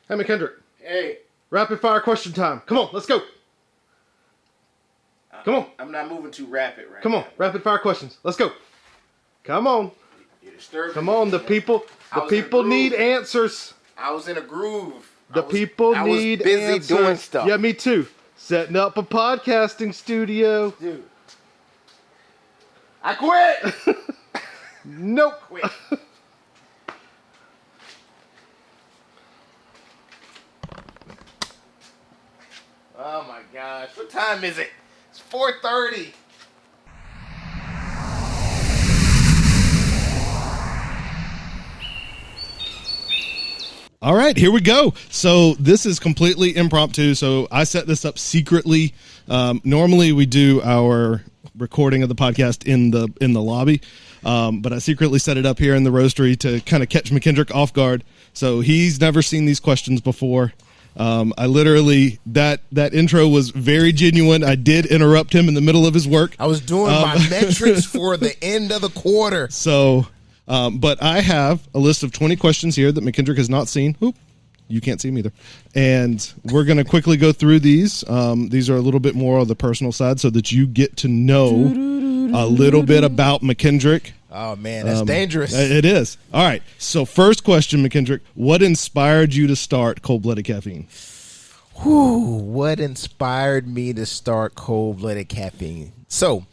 Hey, McKendrick. Hey. Rapid fire question time. Come on, let's go. Come on. I'm not moving too rapid right now. Come on, rapid fire questions. Let's go. Come on. You're disturbing Come on, me. the people need answers. I was in a groove. I was busy answers. Doing stuff. Yeah, me too. Setting up a podcasting studio. Dude. I quit. Nope. Quit. Oh my gosh. What time is it? It's 4:30. All right, here we go. So this is completely impromptu. So I set this up secretly. Normally we do our recording of the podcast in the lobby, but I secretly set it up here in the roastery to kind of catch McKendrick off guard. So he's never seen these questions before. I literally that intro was very genuine. I did interrupt him in the middle of his work. I was doing my metrics for the end of the quarter. So. But I have a list of 20 questions here that McKendrick has not seen. Oop, you can't see them either. And we're going to quickly go through these. These are a little bit more on the personal side so that you get to know a little bit about McKendrick. Oh, man, that's dangerous. It is. All right. So first question, McKendrick, what inspired you to start Cold Blooded Caffeine? What inspired me to start Cold Blooded Caffeine? So,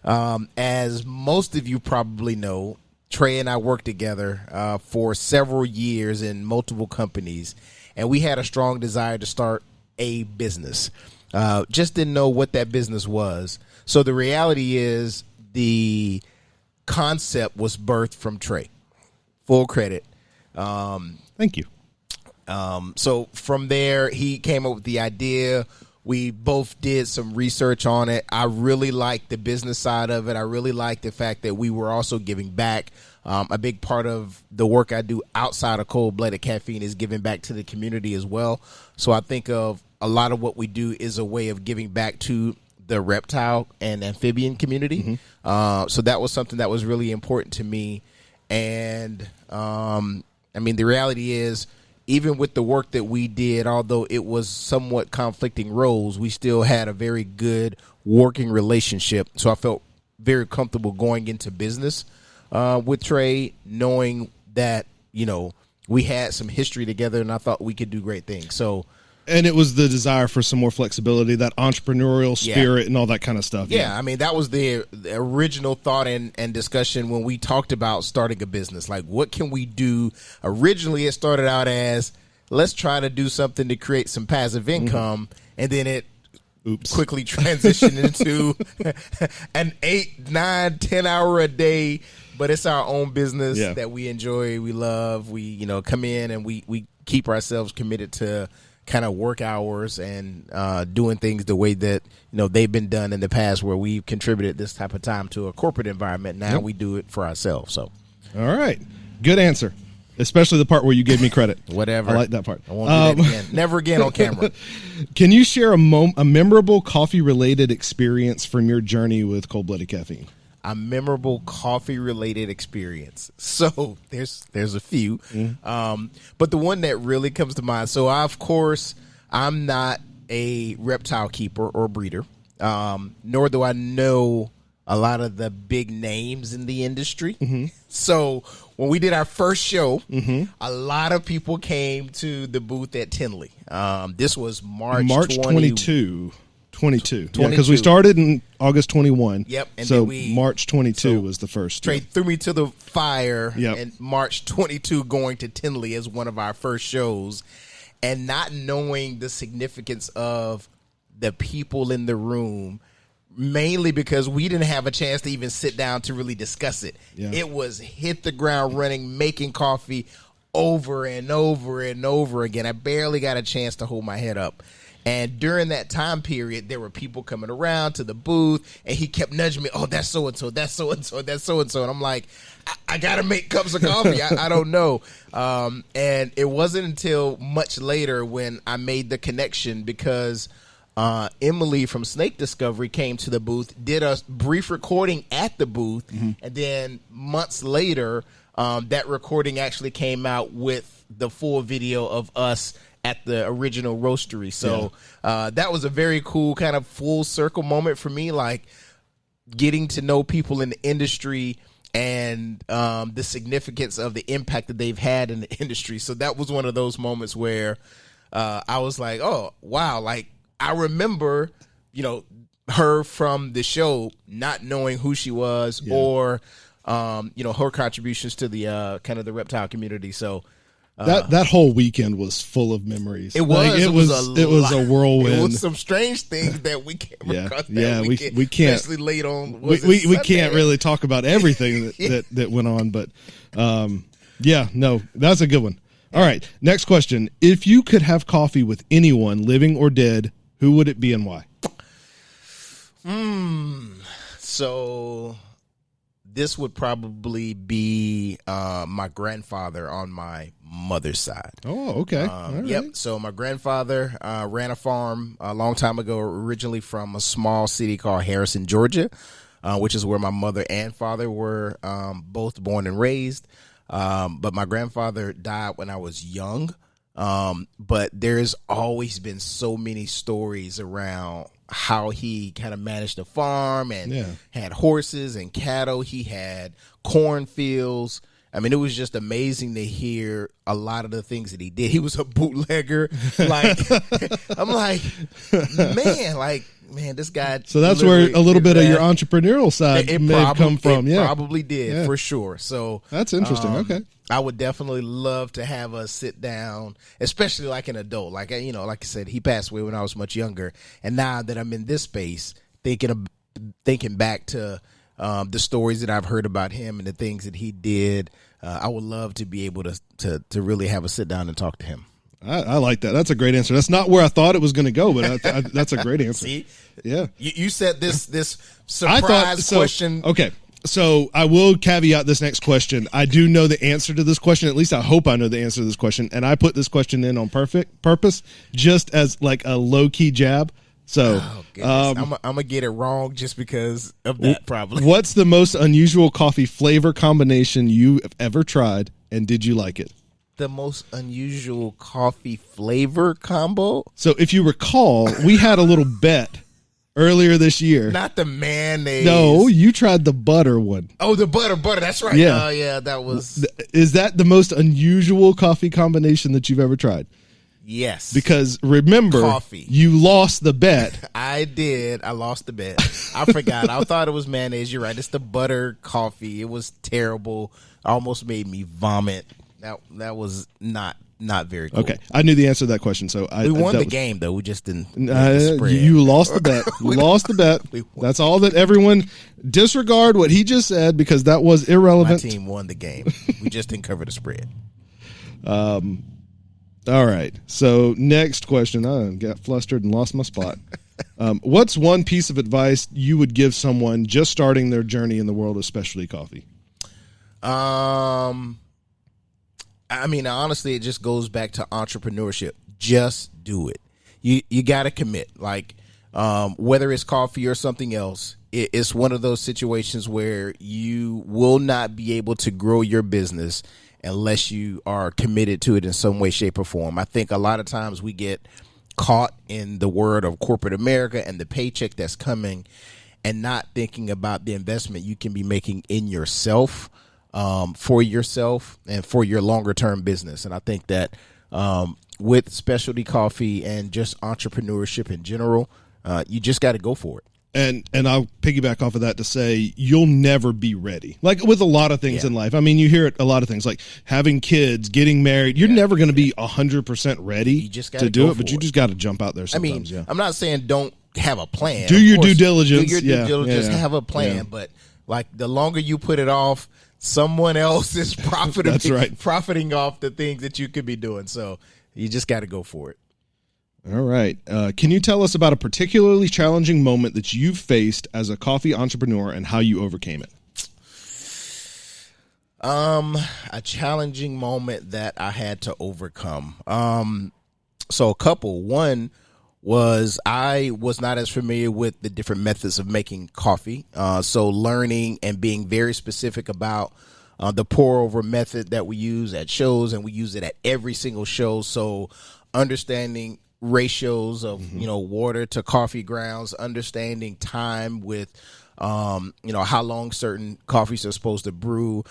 as most of you probably know, Trey and I worked together for several years in multiple companies, and we had a strong desire to start a business. Just didn't know what that business was. So the reality is the concept was birthed from Trey. Full credit. Thank you. So from there, he came up with the idea. We both did some research on it. I really liked the business side of it. I really liked the fact that we were also giving back. A big part of the work I do outside of Cold Blooded Caffeine is giving back to the community as well. So I think of a lot of what we do is a way of giving back to the reptile and amphibian community. Mm-hmm. So that was something that was really important to me. And I mean, the reality is, even with the work that we did, although it was somewhat conflicting roles, we still had a very good working relationship. So I felt very comfortable going into business with Trey, knowing that, you know, we had some history together and I thought we could do great things. So, and it was the desire for some more flexibility, that entrepreneurial spirit and all that kind of stuff. Yeah, I mean, that was the original thought and discussion when we talked about starting a business. Like, what can we do? Originally, it started out as, let's try to do something to create some passive income. Mm-hmm. And then it quickly transitioned into an 8, 9, 10 hour a day. But it's our own business that we enjoy, we love. We, you know, come in and we keep ourselves committed to kind of work hours and doing things the way that, you know, they've been done in the past, where we've contributed this type of time to a corporate environment. Now we do it for ourselves. So, all right, good answer, especially the part where you gave me credit. Whatever, I like that part. I won't do that again. Never again on camera. Can you share a memorable coffee related experience from your journey with Cold Blooded Caffeine? A memorable coffee related experience. So there's a few, but the one that really comes to mind. So of course I'm not a reptile keeper or breeder, nor do I know a lot of the big names in the industry. Mm-hmm. So when we did our first show, a lot of people came to the booth at Tinley. This was March 22. Yeah, because we started in August 21. Yep. And so March 22 was the first. Trey threw me to the fire in March 22 going to Tinley as one of our first shows, and not knowing the significance of the people in the room, mainly because we didn't have a chance to even sit down to really discuss it. Yeah. It was hit the ground running, making coffee over and over and over again. I barely got a chance to hold my head up. And during that time period, there were people coming around to the booth, and he kept nudging me, oh, that's so-and-so, that's so-and-so, that's so-and-so. And I'm like, I got to make cups of coffee. I don't know. And it wasn't until much later when I made the connection, because Emily from Snake Discovery came to the booth, did a brief recording at the booth, and then months later, that recording actually came out with the full video of us at the original roastery. So that was a very cool kind of full circle moment for me, like getting to know people in the industry and the significance of the impact that they've had in the industry. So that was one of those moments where I was like, oh, wow. Like, I remember, her from the show, not knowing who she was or, her contributions to the kind of the reptile community. So that whole weekend was full of memories. It was. It was a whirlwind. It was some strange things that we can't. We can't. Especially late on. We can't really talk about everything that went on, but that's a good one. All right, next question: if you could have coffee with anyone, living or dead, who would it be and why? So this would probably be my grandfather on my mother's side. Oh, okay. Yep. Right. So my grandfather ran a farm a long time ago, originally from a small city called Harrison, Georgia, which is where my mother and father were both born and raised. But my grandfather died when I was young. But there's always been so many stories around how he kind of managed a farm and had horses and cattle. He had cornfields. I mean, it was just amazing to hear a lot of the things that he did. He was a bootlegger. Like, I'm like, man, this guy. So that's where a little bit of your entrepreneurial side may have come from. It probably did, for sure. So that's interesting. Okay. I would definitely love to have us sit down, especially like an adult. Like, like I said, he passed away when I was much younger. And now that I'm in this space, thinking back to the stories that I've heard about him and the things that he did, I would love to be able to really have a sit down and talk to him. I like that. That's a great answer. That's not where I thought it was going to go, but that's a great answer. See? Yeah. You said this surprise question. Okay. So I will caveat this next question. I do know the answer to this question. At least I hope I know the answer to this question. And I put this question in on purpose, just as like a low key jab. So I'm gonna get it wrong just because of that. Probably. What's the most unusual coffee flavor combination you have ever tried, and did you like it? The most unusual coffee flavor combo. So if you recall, we had a little bet earlier this year. Not the mayonnaise. No, you tried the butter one. Oh, the butter. That's right. Yeah. Yeah, that was. Is that the most unusual coffee combination that you've ever tried? Yes. Because remember, coffee. You lost the bet. I did. I lost the bet. I forgot. I thought it was mayonnaise. You're right. It's the butter coffee. It was terrible. Almost made me vomit. That was not very cool. Okay, I knew the answer to that question, so we won the game though. We just didn't. You lost the bet. You lost the bet. That's all that everyone disregard what he just said because that was irrelevant. My team won the game. We just didn't cover the spread. All right. So next question. I got flustered and lost my spot. What's one piece of advice you would give someone just starting their journey in the world of specialty coffee? I mean, honestly, it just goes back to entrepreneurship. Just do it. You got to commit. Like, whether it's coffee or something else, it's one of those situations where you will not be able to grow your business unless you are committed to it in some way, shape, or form. I think a lot of times we get caught in the word of corporate America and the paycheck that's coming and not thinking about the investment you can be making in yourself. For yourself and for your longer term business. And I think that with specialty coffee and just entrepreneurship in general, you just got to go for it. And I'll piggyback off of that to say you'll never be ready. Like with a lot of things in life. I mean, you hear it a lot of things like having kids, getting married. You're never going to be 100% ready to do it, but you just got to jump out there sometimes. I mean, I'm not saying don't have a plan. Do your due diligence. Do your due diligence, have a plan. But like the longer you put it off, someone else is profiting. That's right. Profiting off the things that you could be doing. So you just got to go for it. All right. Can you tell us about a particularly challenging moment that you've faced as a coffee entrepreneur and how you overcame it? A challenging moment that I had to overcome. So a couple. One was I was not as familiar with the different methods of making coffee. So learning and being very specific about the pour over method that we use at shows, and we use it at every single show. So understanding ratios of water to coffee grounds, understanding time with how long certain coffees are supposed to brew,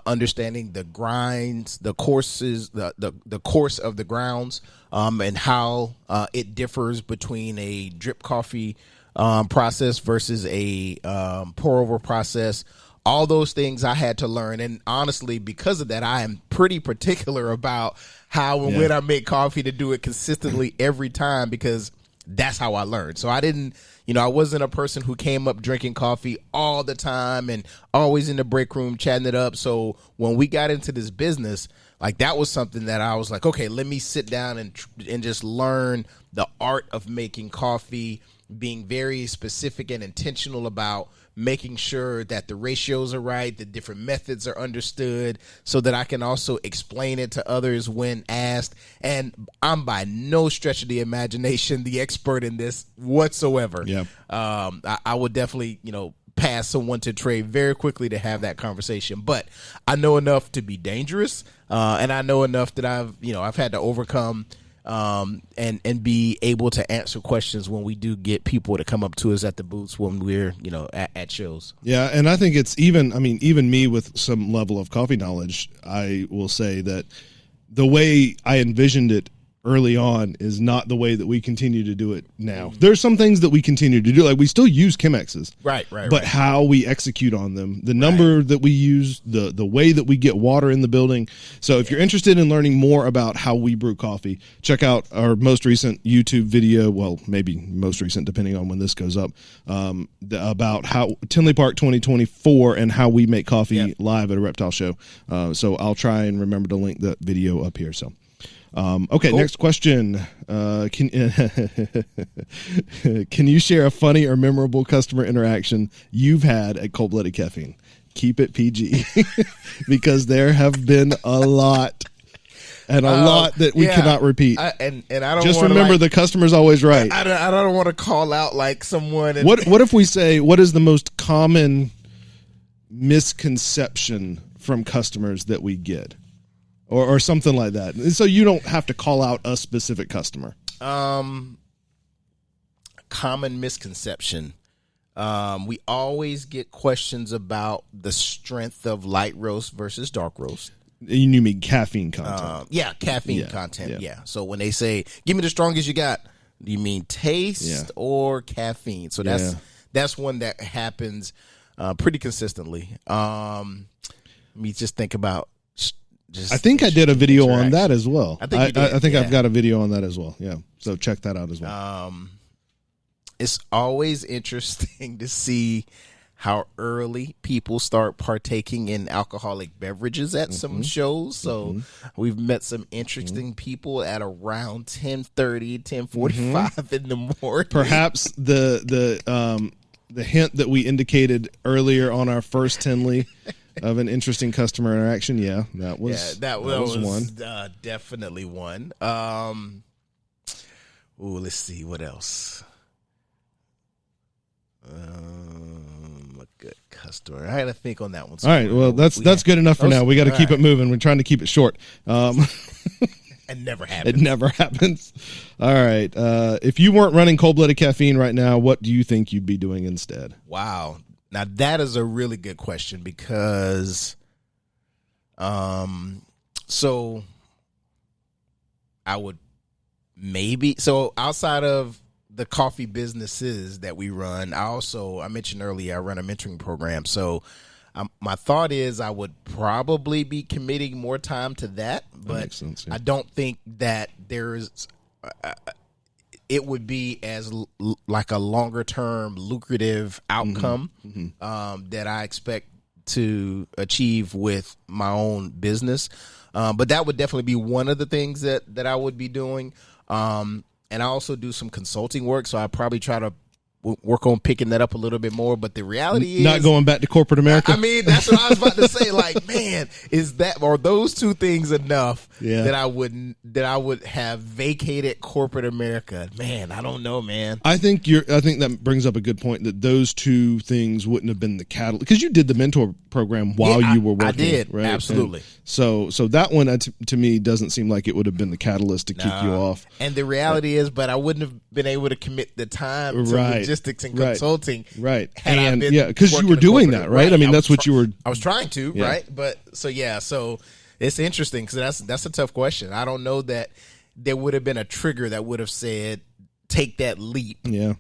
understanding the grinds, the courses, the course of the grounds, and how it differs between a drip coffee process versus a pour over process. All those things I had to learn, and honestly, because of that, I am pretty particular about how and when I make coffee to do it consistently every time, because that's how I learned. So I didn't, I wasn't a person who came up drinking coffee all the time and always in the break room chatting it up. So when we got into this business, like, that was something that I was like, okay, let me sit down and just learn the art of making coffee, being very specific and intentional about making sure that the ratios are right, the different methods are understood, so that I can also explain it to others when asked. And I'm by no stretch of the imagination the expert in this whatsoever. Yeah. I would definitely, pass someone to trade very quickly to have that conversation. But I know enough to be dangerous, and I know enough that I've had to overcome and be able to answer questions when we do get people to come up to us at the booths when we're, at shows. Yeah. And I think it's even me with some level of coffee knowledge, I will say that the way I envisioned it early on is not the way that we continue to do it now. Mm-hmm. There's some things that we continue to do. Like, we still use Chemexes. Right. But how we execute on them, the number that we use, the way that we get water in the building. So if you're interested in learning more about how we brew coffee, check out our most recent YouTube video. Well, maybe most recent, depending on when this goes up, about how Tinley Park 2024 and how we make coffee live at a reptile show. So I'll try and remember to link that video up here. So. Okay, cool. Next question. Can you share a funny or memorable customer interaction you've had at Cold Blooded Caffeine? Keep it PG, because there have been a lot. And a lot that we cannot repeat. And I don't just remember, the customer's always right. I don't want to call out like someone. What if we say, what is the most common misconception from customers that we get? Or something like that. So you don't have to call out a specific customer. Common misconception. We always get questions about the strength of light roast versus dark roast. You mean caffeine content? Caffeine content. Yeah. So when they say, give me the strongest you got, do you mean taste or caffeine? So that's one that happens pretty consistently. Let me just think about. I think I did a video on that as well. I think you did. I think I've got a video on that as well. Yeah. So check that out as well. It's always interesting to see how early people start partaking in alcoholic beverages at some shows. So we've met some interesting people at around 10:30, 10:45 in the morning. Perhaps the hint that we indicated earlier on our first Tinley of an interesting customer interaction. Yeah, that was one. Definitely one. Let's see what else. A good customer. I had to think on that one. All right. Well, that's good enough for now. We got to keep it moving. We're trying to keep it short. It never happens. It never happens. All right. If you weren't running Cold Blooded Caffeine right now, what do you think you'd be doing instead? Wow. Now, that is a really good question, because so I would outside of the coffee businesses that we run, I mentioned earlier, I run a mentoring program. So my thought is I would probably be committing more time to that, but makes sense, yeah. I don't think that there's it would be as like a longer term lucrative outcome that I expect to achieve with my own business. But that would definitely be one of the things that I would be doing. And I also do some consulting work, so I probably try to work on picking that up a little bit more. But the reality is not going back to corporate America. I mean, that's what I was about to say. Like, man, are those two things enough that I would have vacated corporate America? Man, I don't know, man. I think that brings up a good point, that those two things wouldn't have been the catalyst, because you did the mentor program while you were working. I did, right? Absolutely. And so that one to me doesn't seem like it would have been the catalyst to kick you off. And the reality is, but I wouldn't have been able to commit the time to logistics and consulting. Right. Had and I been because you were doing that, right? I mean, that's what you were. I was trying to, right? But so it's interesting, because that's a tough question. I don't know that there would have been a trigger that would have said, take that leap. Yeah.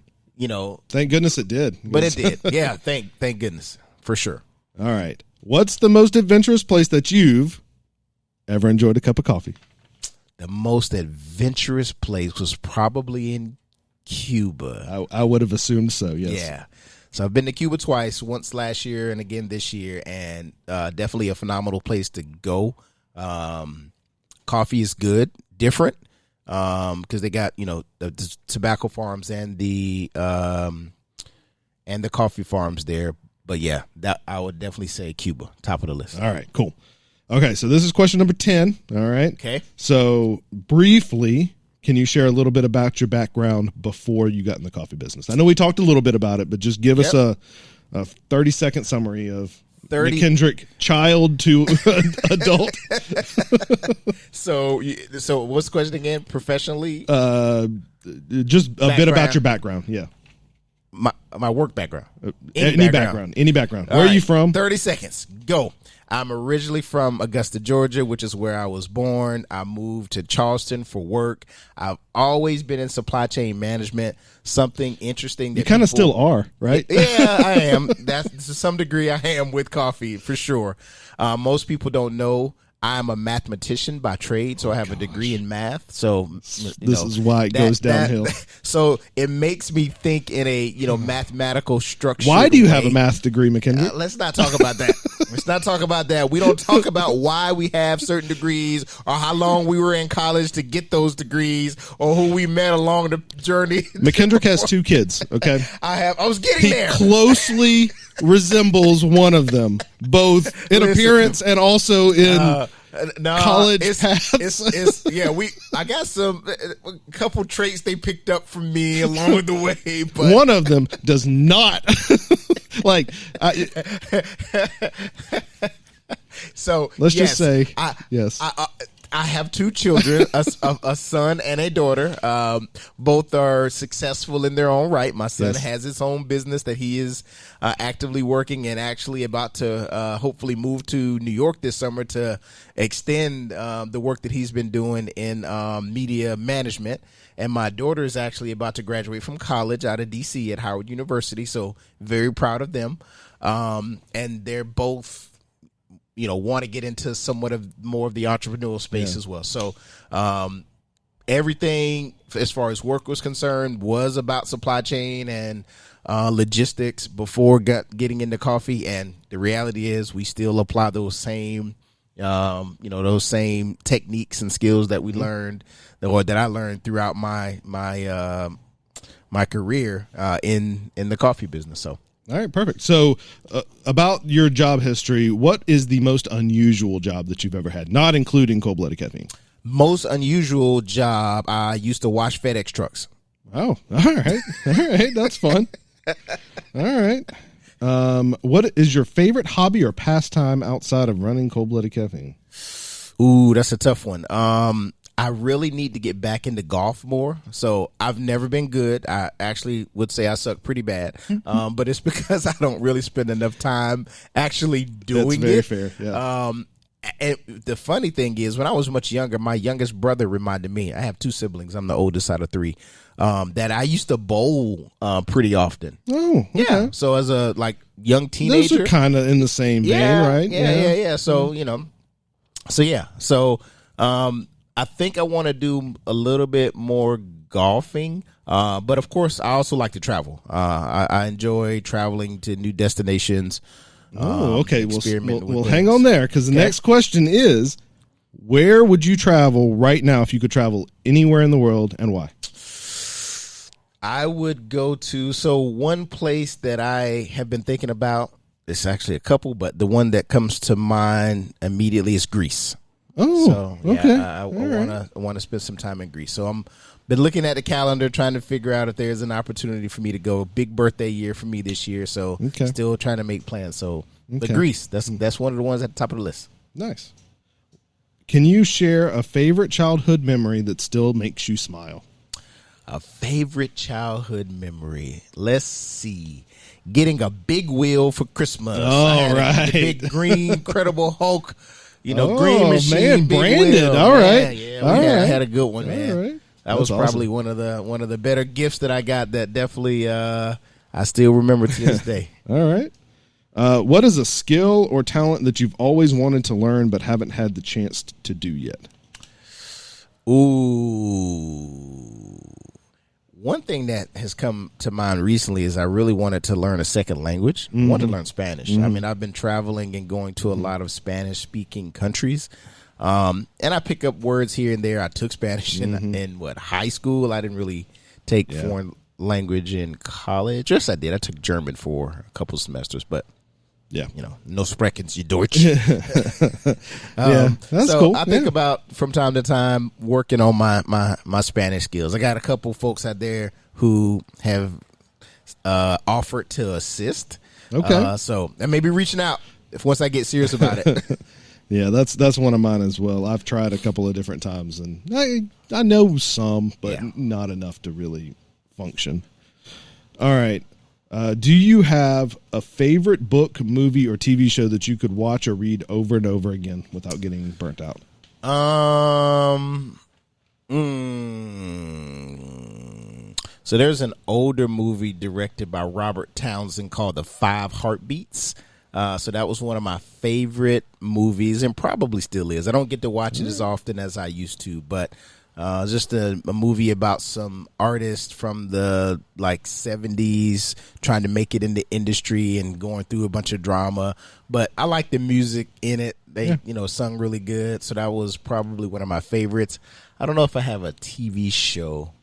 Thank goodness it did. But it did. Yeah. Thank goodness, for sure. All right. What's the most adventurous place that you've ever enjoyed a cup of coffee? The most adventurous place was probably in Cuba. I would have assumed so, yes. Yeah. So I've been to Cuba twice, once last year and again this year, and definitely a phenomenal place to go. Coffee is good, different, because they got, the tobacco farms and the coffee farms there. But yeah, that I would definitely say Cuba, top of the list. All right, cool. Okay, so this is question number 10. All right. Okay. So briefly, can you share a little bit about your background before you got in the coffee business? I know we talked a little bit about it, but just give us a 30-second summary of McKendrick, child to adult. So what's the question again? Professionally? Just a bit about your background. Yeah. My work background. Any background. Where are you from? 30 seconds. Go. I'm originally from Augusta, Georgia, which is where I was born. I moved to Charleston for work. I've always been in supply chain management. Something interesting that you kind of still are, right? Yeah, I am. That's to some degree I am with coffee, for sure. Most people don't know I'm a mathematician by trade, so I have a degree in math. So this is why it goes downhill. So it makes me think in a mathematical structure. Why do you have a math degree, McKendrick? Let's not talk about that. Let's not talk about that. We don't talk about why we have certain degrees, or how long we were in college to get those degrees, or who we met along the journey. McKendrick has 2 kids. Okay, I was getting there. He closely resembles one of them, both in appearance and also in college paths. I got a couple traits they picked up from me along the way, but one of them does not. So let's just say yes. I have 2 children, a son and a daughter. Both are successful in their own right. My son has his own business that he is actively working, and actually about to hopefully move to New York this summer to extend the work that he's been doing in media management. And my daughter is actually about to graduate from college out of D.C. at Howard University, so very proud of them. And they're both want to get into somewhat of more of the entrepreneurial space as well. So everything as far as work was concerned was about supply chain and logistics before getting into coffee. And the reality is we still apply those same, those same techniques and skills that we learned, or that I learned throughout my career in the coffee business. So. All right, perfect. So about your job history, what is the most unusual job that you've ever had, not including Cold Blooded Caffeine? Most unusual job, I used to wash FedEx trucks. Oh, all right. All right, that's fun. All right. What is your favorite hobby or pastime outside of running Cold Blooded Caffeine? Ooh, that's a tough one. I really need to get back into golf more. So I've never been good. I actually would say I suck pretty bad. But it's because I don't really spend enough time actually doing it. That's very fair. Yeah. And the funny thing is, when I was much younger, my youngest brother reminded me, I have 2 siblings. I'm the oldest out of 3, that I used to bowl pretty often. Oh, okay. Yeah. So as a young teenager. Those are kind of in the same vein, right? Yeah. So, So, I think I want to do a little bit more golfing, but of course I also like to travel. I enjoy traveling to new destinations. Okay. We'll hang on there, because the next question is, where would you travel right now if you could travel anywhere in the world, and why? I would go to, so one place that I have been thinking about, it's actually a couple, but the one that comes to mind immediately is Greece. Oh, so, yeah, okay. I want to spend some time in Greece. So I'm been looking at the calendar, trying to figure out if there's an opportunity for me to go. Big birthday year for me this year, so still trying to make plans. So, but Greece, that's one of the ones at the top of the list. Nice. Can you share a favorite childhood memory that still makes you smile? A favorite childhood memory. Let's see. Getting a big wheel for Christmas. Oh, right. The big green Incredible Hulk, green machine. Man, big branded. wheel. All right. Yeah, I had a good one, man. All right. That was probably awesome. one of the better gifts that I got that definitely I still remember to this day. All right. What is a skill or talent that you've always wanted to learn but haven't had the chance to do yet? Ooh. One thing that has come to mind recently is I really wanted to learn a second language. I wanted to learn Spanish. I mean, I've been traveling and going to a lot of Spanish-speaking countries. And I pick up words here and there. I took Spanish in high school. I didn't really take foreign language in college. Yes, I did. I took German for a couple semesters, but no sprechen Sie Deutsch. That's cool. I think about from time to time working on my Spanish skills. I got a couple folks out there who have offered to assist. Okay. So I may be reaching out once I get serious about it. Yeah, that's one of mine as well. I've tried a couple of different times, and I know some, but not enough to really function. All right. Do you have a favorite book, movie, or TV show that you could watch or read over and over again without getting burnt out? So there's an older movie directed by Robert Townsend called The Five Heartbeats. So that was one of my favorite movies, and probably still is. I don't get to watch it as often as I used to, but just a movie about some artists from the 70s trying to make it in the industry and going through a bunch of drama. But I like the music in it. They sung really good, so that was probably one of my favorites. I don't know if I have a TV show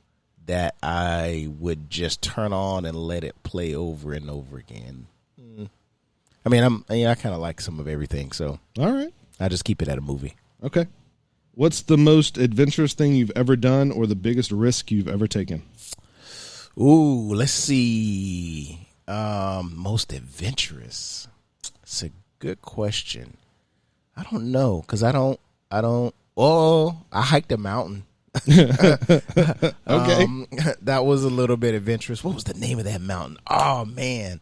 that I would just turn on and let it play over and over again. I mean, I kind of like some of everything, so all right, I just keep it at a movie. Okay. What's the most adventurous thing you've ever done or the biggest risk you've ever taken? Ooh, let's see. Most adventurous. It's a good question. I don't know, because I hiked a mountain. Okay. That was a little bit adventurous. What was the name of that mountain? Oh, man.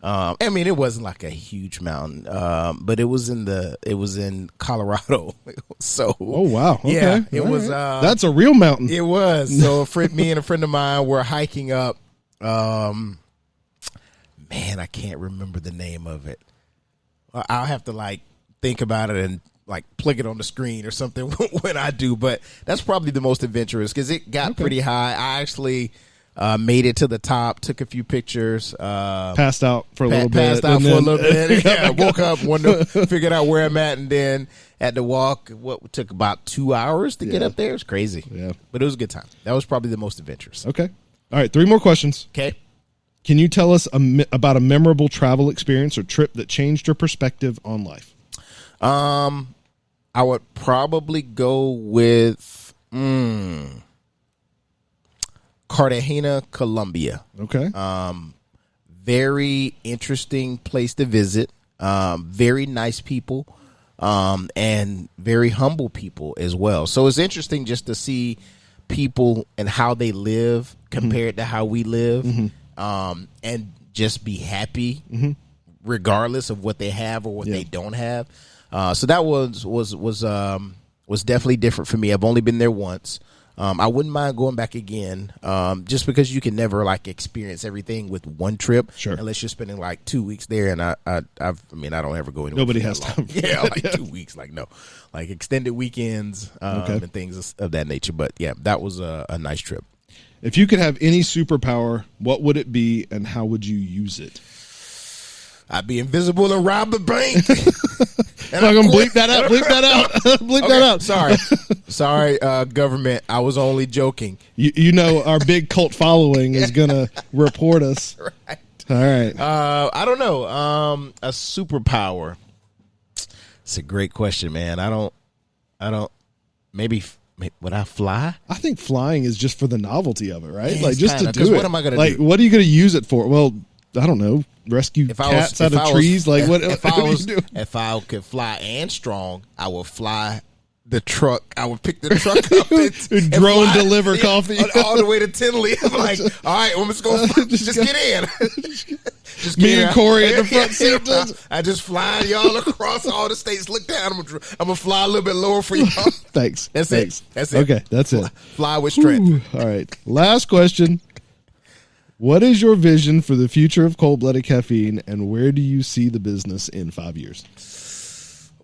I mean, it wasn't like a huge mountain, but it was in Colorado. So, oh wow, okay. Yeah, it was. That's a real mountain. It was. So, me and a friend of mine were hiking up. Man, I can't remember the name of it. I'll have to think about it and click it on the screen or something when I do. But that's probably the most adventurous because it got pretty high. I actually. Made it to the top, took a few pictures. Passed out for a little bit. Passed out for a little bit. Yeah, woke up, wanted to figure out where I'm at, and then had to walk. What took about 2 hours to get up there. It was crazy. Yeah, but it was a good time. That was probably the most adventurous. Okay. All right, 3 more questions. Okay. Can you tell us about a memorable travel experience or trip that changed your perspective on life? I would probably go with Cartagena, Colombia. Okay. Very interesting place to visit. Very nice people, and very humble people as well. So it's interesting just to see people and how they live compared to how we live, and just be happy regardless of what they have or what they don't have. So that was definitely different for me. I've only been there once. I wouldn't mind going back again, just because you can never experience everything with one trip, unless you're spending 2 weeks there. And I don't ever go anywhere. Nobody has time. Yeah, 2 weeks, no, extended weekends and things of that nature. But yeah, that was a nice trip. If you could have any superpower, what would it be, and how would you use it? I'd be invisible and rob the bank. And I'm gonna bleep that out. Bleep that out. Bleep that out. Sorry, government. I was only joking. You know, our big cult following is gonna report us. Right. All right. I don't know. A superpower. It's a great question, man. I don't. Maybe would I fly? I think flying is just for the novelty of it, right? Yeah, like just kinda, to do it. What am I gonna like, do? what are you gonna use it for? Well, I don't know. Rescue cats out of trees. Like what? If I could fly and strong, I would fly the truck. I would pick the truck up and drone fly, deliver coffee all the way to Tinley. I'm like, all right, I'm just going. Just get in. Just Me and Corey at the front seat. I just fly y'all across all the states. Look down. I'm gonna fly a little bit lower for y'all. Thanks. That's it. Okay, that's it. Fly with strength. Ooh, all right. Last question. What is your vision for the future of Cold Blooded Caffeine, and where do you see the business in 5 years?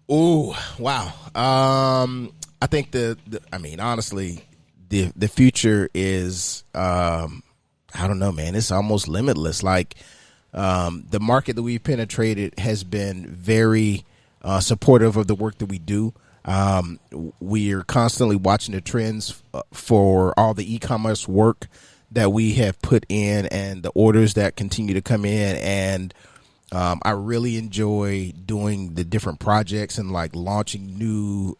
Ooh, wow. I think honestly, the future is, I don't know, man. It's almost limitless. Like, the market that we've penetrated has been very supportive of the work that we do. We are constantly watching the trends for all the e-commerce work that we have put in and the orders that continue to come in. And I really enjoy doing the different projects and like launching new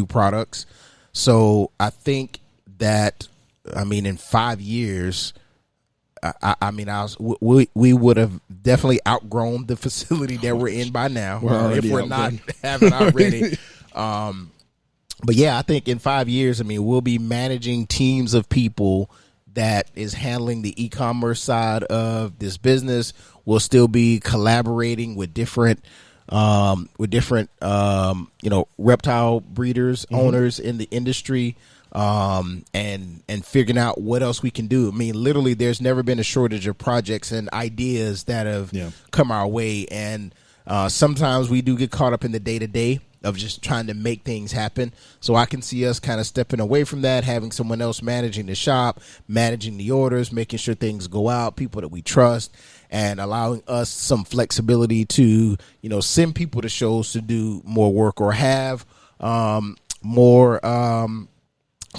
products. So I think that, in 5 years, we would have definitely outgrown the facility that we're in by now, if we're not haven't already. But yeah, I think in 5 years, we'll be managing teams of people that is handling the e-commerce side of this business. We'll still be collaborating with different reptile breeders, owners in the industry, and figuring out what else we can do. Literally, there's never been a shortage of projects and ideas that have come our way. And sometimes we do get caught up in the day-to-day of just trying to make things happen. So I can see us kind of stepping away from that, having someone else managing the shop, managing the orders, making sure things go out, people that we trust, and allowing us some flexibility to, send people to shows to do more work or have more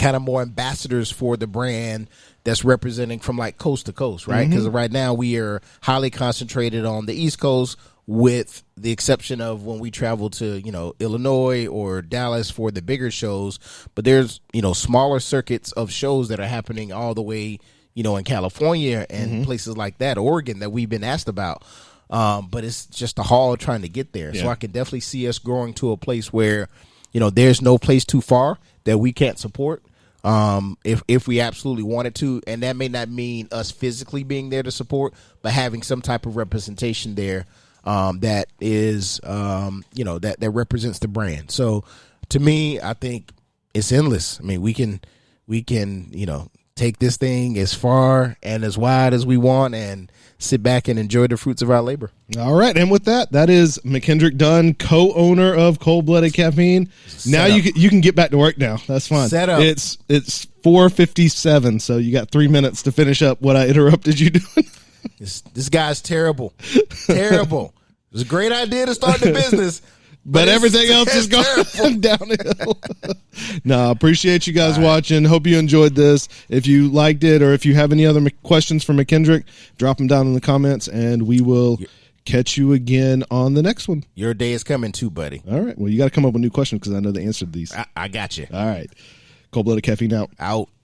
ambassadors for the brand that's representing from like coast to coast, right? Because right now we are highly concentrated on the East Coast, with the exception of when we travel to, Illinois or Dallas for the bigger shows. But there's, smaller circuits of shows that are happening all the way, in California and places like that, Oregon, that we've been asked about. But it's just a haul trying to get there. Yeah. So I can definitely see us growing to a place where, there's no place too far that we can't support. If we absolutely wanted to, and that may not mean us physically being there to support, but having some type of representation there. That is, that represents the brand. So to me, I think it's endless. We can, take this thing as far and as wide as we want and sit back and enjoy the fruits of our labor. All right. And with that, that is McKendrick Dunn, co-owner of Cold Blooded Caffeine. Now you can get back to work now. That's fine. Set up. It's 4:57. So you got 3 minutes to finish up what I interrupted you doing. This guy's terrible. Terrible. It was a great idea to start the business, but everything else is going downhill. No, appreciate you guys watching. Hope you enjoyed this. If you liked it or if you have any other questions for McKendrick, drop them down in the comments, and we will catch you again on the next one. Your day is coming too, buddy. All right. Well, you got to come up with new questions because I know the answer to these. I got you. All right. Cold Blooded Caffeine out. Out.